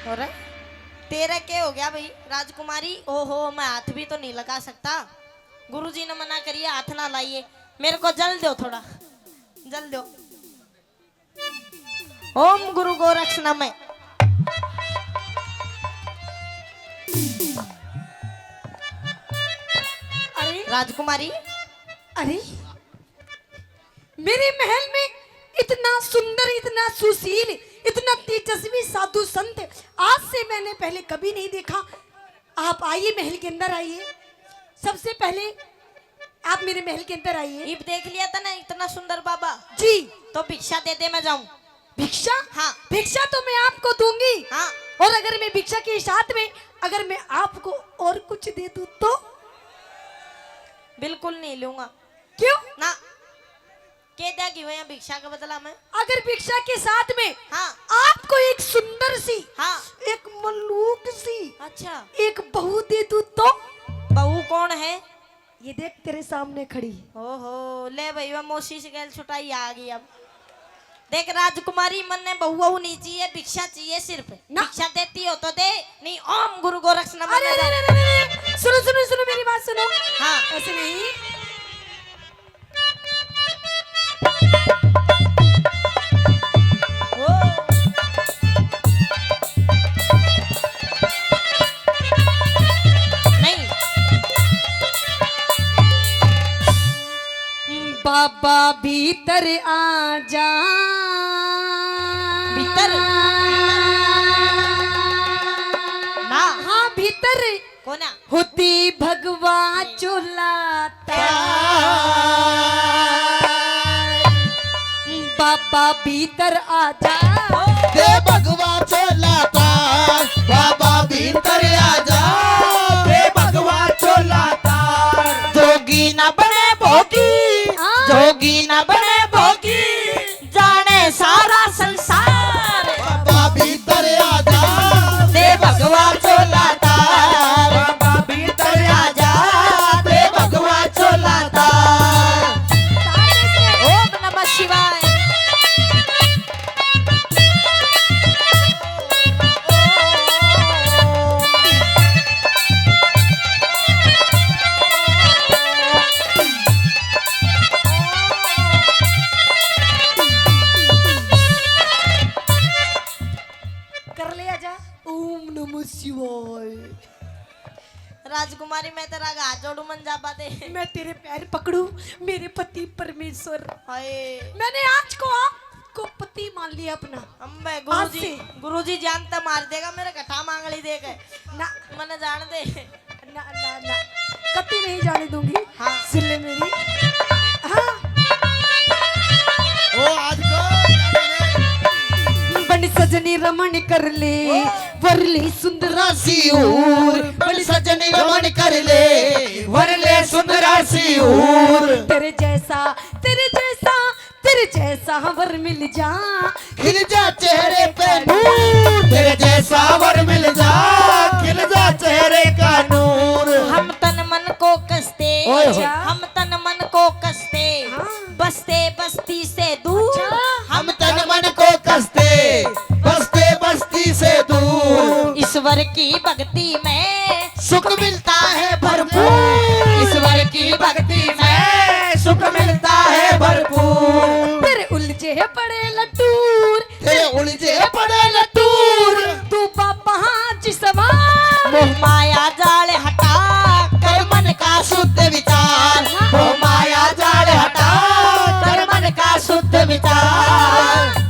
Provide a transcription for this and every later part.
और तेरा क्या हो गया भाई राजकुमारी? ओहो मैं हाथ भी तो नहीं लगा सकता। गुरुजी ने मना करिए हाथ ना लाइए। मेरे को जल दो थोड़ा, जल दो। ओम गुरु गोरक्ष नमः। अरे राजकुमारी अरे मेरे महल में इतना सुंदर, इतना सुशील, इतना तेजस्वी साधु संत आज से मैंने पहले कभी नहीं देखा। आप आइए, महल के अंदर आइए। सबसे पहले आप मेरे महल के अंदर आइए। इब देख लिया था ना इतना सुंदर बाबा जी। तो भिक्षा दे दे मैं जाऊं। भिक्षा? हाँ भिक्षा तो मैं आपको दूंगी। हाँ। और अगर मैं भिक्षा के साथ में अगर मैं आपको और कुछ दे दूं तो? बिल्कुल नहीं लूंगा। क्यों? ना के देगी वो भिक्षा का बदला में? अगर भिक्षा के साथ में हाँ आपको एक सुंदर सी, हाँ एक मलूक सी, अच्छा एक बहू दे दूं तो? बहू कौन है? ये देख तेरे सामने खड़ी। ओहो ले भाई वह मोशी से गैल छुटाई आ गई। अब देख राजकुमारी मन ने बहू वहू नहीं चाहिए, भिक्षा चाहिए सिर्फ। भिक्षा देती हो तो दे, नहीं ओम गुरु गोरक्ष नमः। अरे अरे अरे अरे, सुनो सुनो सुनो मेरी बात सुनो। हाँ ऐसे नहीं। ओ नहीं बाबा भीतर आ जा। भीतर? ना हाँ भीतर कोना होती भगवा चुलाता। बाबा भीतर आ जा। दे भगवा चोलाता बाबा भीतर आजा। दे भगवा चोलाता जोगी न बने भोगी, जोगी न बने भोगी, जाने सारा संसार। बाबा भीतर आजा। दे भगवा चोलाता बाबा भीतर आजा। दे भगवा चोलाता। ओम नमः शिवाय। कर ले आजा। ओम नमः शिवाय। राजकुमारी मैं तेरा हाथ जोड़ू मन जा पाते। मैं तेरे पैर पकड़ू मेरे पति परमेश्वर। हाय मैंने आज को आपको पति मान लिया अपना। अम्बे आज गुरुजी, से। गुरुजी जानता मार देगा मेरे कथा मांगली देख ना मैंने जान दे। ना ना ना कति नहीं जाने दूंगी। हाँ। सुन ले मेरी। हाँ। ओ आज को बन सजनी रमण कर ले वरले सुंदरा सिऊर बन सजनी रमन कर ले वरले सुंदरा सिऊर। तेरे जैसा तेरे जैसा तेरे जैसा वर मिल जा। खिल जा चेहरे पे नूर। तेरे जैसा वर मिल जा। खिल जा चेहरे का नूर। हम तन मन को कसते, ओए होए। हम तन मन को कसते, हाँ। बसते बस्ती से दूर। हम तन मन को कसते बसते बस्ती से दूर। ईश्वर की भक्ति में सुख मिलता है भरपूर। ईश्वर की भक्ति में सुख मिलता है भरपूर। तेरे उलझे पड़े लटूर। तेरे उलझे पड़े लटूर। तू बाबा जी सवार। मोह माया जाल हटा कर मन का शुद्ध विचार वो माया जाल हटा कर मन का शुद्ध विचार।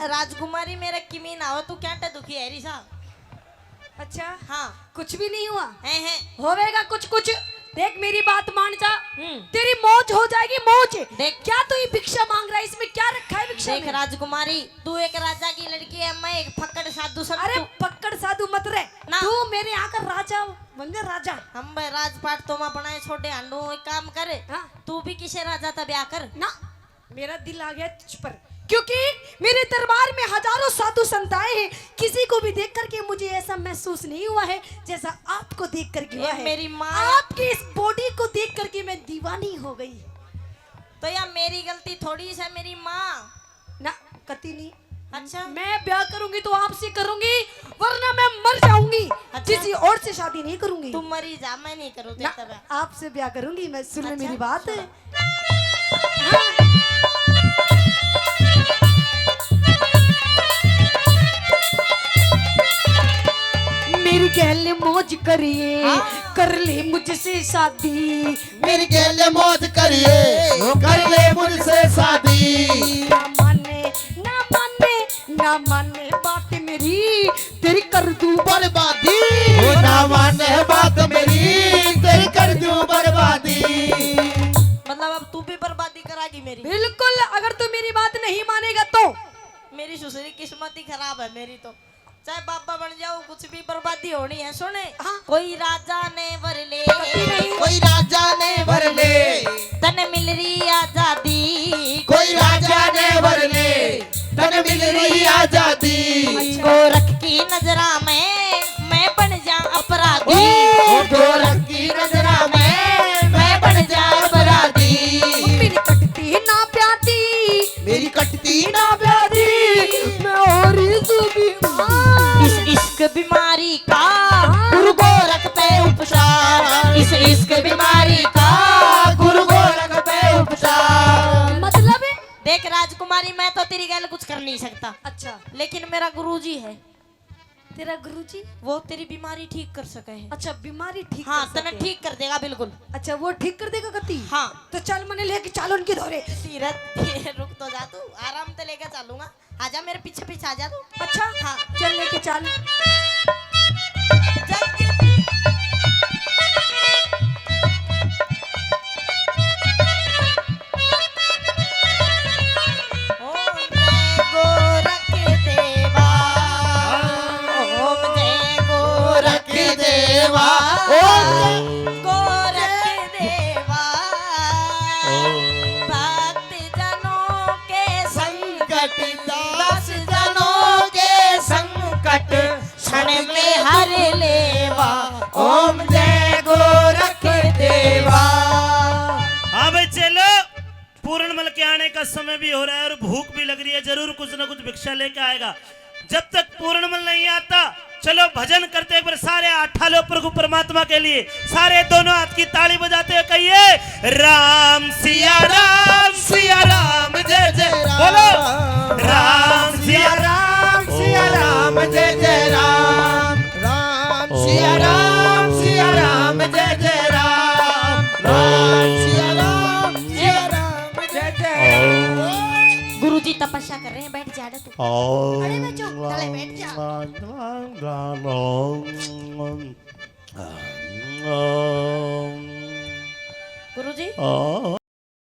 राजकुमारी मेरे किमी ना हो तू क्या दुखी है रिसा। अच्छा हाँ कुछ भी नहीं हुआ है होवेगा कुछ कुछ। देख मेरी बात मान जा, हम्म। तेरी मौज हो जाएगी मौज। देख क्या तू ये भिक्षा मांग रहा है, इसमें क्या रखा है भिक्षा देख में? राजकुमारी तू एक राजा की लड़की है, मैं एक फक्कड़ साधु संत। अरे पकड़ साधु मत रहे ना। तू मेरे यहाँ का राजा बन जा राजा। हम भाई राजपाट तो मैं बनाए छोटे हांडू एक काम करे हाँ। तू भी किसे राजा था ब्याह कर ना मेरा दिल आ गया तुझ पर, क्योंकि मेरे दरबार में हजारों साधु संत आए हैं, किसी को भी देख करके मुझे ऐसा महसूस नहीं हुआ है जैसा आपको देख करके हुआ ये है। मेरी माँ आपकी इस बॉडी को देख करके मैं दीवानी हो गई। तो यार मेरी गलती थोड़ी सा मेरी माँ ना कति नहीं। अच्छा मैं ब्याह करूंगी तो आपसे करूंगी, वरना मैं मर जाऊंगी। अच्छा। किसी और से शादी नहीं करूंगी। तू मरी जा मैं नहीं करूँ ना, तेरा ब्याह। आपसे ब्याह करूंगी मैं। सुन ले अच्छा, मेरी बात। सुनो। हाँ। मेरी गहल मौज करिए हाँ। कर ले मुझसे शादी। मेरी गेले मौज करिए कर ले मुझसे शादी। ना माने ना माने ना माने बात मेरी, तेरी कर दूं बर्बादी वो ना माने बात मेरी तेरी कर दूं बर्बादी। मतलब अब तू भी बर्बादी करागी मेरी। बिल्कुल। अगर तू मेरी बात नहीं मानेगा तो मेरी सुसरी किस्मत ही खराब है मेरी तो, चाहे बाबा बन जाओ कुछ भी बर्बादी होनी है। सुने हाँ। कोई राजा ने वर ले कोई राजा ने वर ले तन मिल रही आजादी। कोई राजा ने वर ले तन मिल रही आजादी। गोरख की नजरा में मैं बन जा अपराधी। गोरख की नजरा में मैं बन जा अपराधी। मेरी कटती ना प्याती, मेरी कटती ना व्याधि मैं और इस इश्क बीमारी का गुरु गोरख पे उपचार। इस इश्क बीमारी का गुरु गोरख पे उपचार। मतलब है। देख राजकुमारी मैं तो तेरी गैल कुछ कर नहीं सकता, अच्छा लेकिन मेरा गुरुजी है तेरा गुरुजी। वो तेरी बीमारी ठीक कर सके है। अच्छा बीमारी ठीक हाँ कर तने सके। ठीक कर देगा बिल्कुल। अच्छा वो ठीक कर देगा कति। हाँ तो चल मने लेके चलो उनके धोरे। सीरत रुक तो जा तू, आराम से लेकर चलूंगा। आजा मेरे पीछे पीछे आजा तू। अच्छा हाँ चल लेके चल। ओम जय गोरख देवा, ओम जय गोरख गोरख देवा गोरख देवा। भक्त जनों के संकट दास जनों के संकट क्षण में हर लेवा। ओम जय गोरख देवा। हाँ भाई चलो, पूर्णमल के आने का समय भी हो रहा है और भूख भी लग रही है, जरूर कुछ ना कुछ भिक्षा लेके आएगा। जब तक पूर्णमल नहीं आता चलो भजन करते एक बार सारे आठालो प्रभु परमात्मा के लिए। सारे दोनों हाथ की ताली बजाते हुए कहिए राम सिया राम जय जय बोलो। राम सिया राम सिया राम जय जय राम। राम सिया राम जय जय राम। राम सिया राम जय जय राम। गुरुजी तपस्या कर रहे हैं, बैठ जा तू। अरे बच्चों चले बैठ जा। गुरुजी